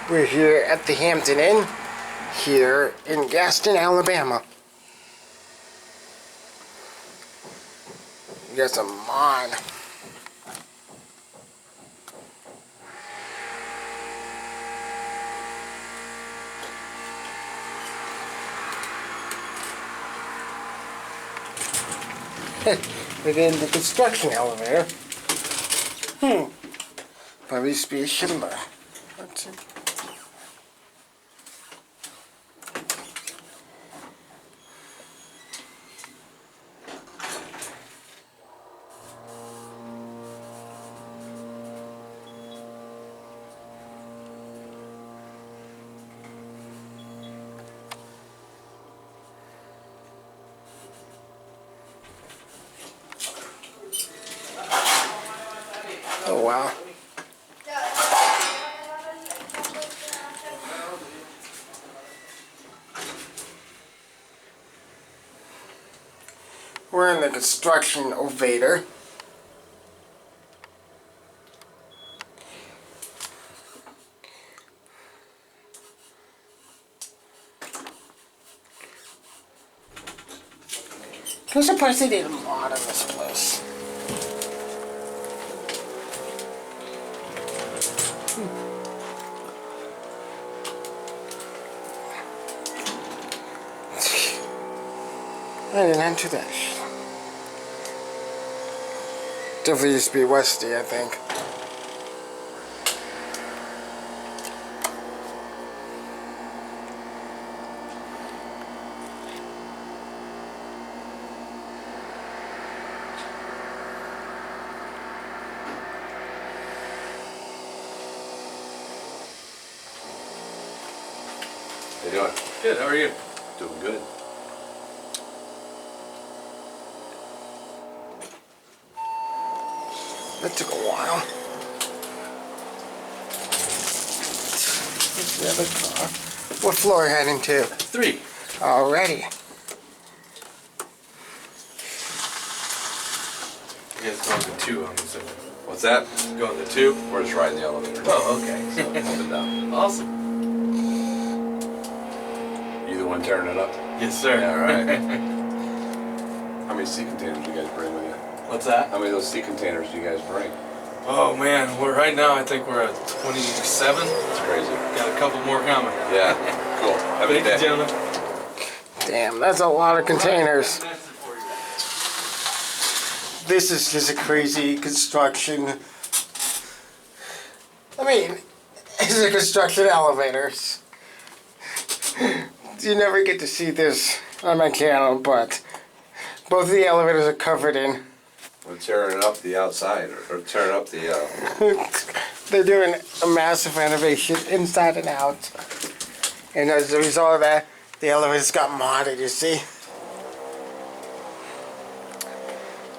We're here at the Hampton Inn, here in Gadsden, Alabama. You got some mod. Within the construction elevator. Probably used to be a Schindler. Let's see. Oh wow. We're in the construction elevator. I'm surprised they did a mod in this place. I didn't enter that. Definitely used to be Westy, I think. How you doing? Good, how are you? Doing good. That took a while. Where's the other car? What floor are you heading to? 3. Already. You guys going to 2 on this one. What's that? Going to 2? We're just riding the elevator. Oh, okay. So, up and down. Awesome. You the one tearing it up? Yes, sir. Yeah, right. How many sea containers do you guys bring with you? What's that? How many of those sea containers do you guys bring? Oh man, right now I think we're at 27. It's crazy. Got a couple more coming. Yeah, cool. Have a good Thank you, day. gentlemen. Damn, that's a lot of containers. This is just a crazy construction. I mean, it's a construction elevators. You never get to see this on my channel, but both of the elevators are covered in. We're tearing it up the outside, or tearing up the, They're doing a massive renovation inside and out. And as a result of that, the elevators got modded, you see.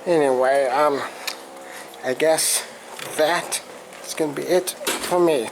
Anyway, I guess that is going to be it for me.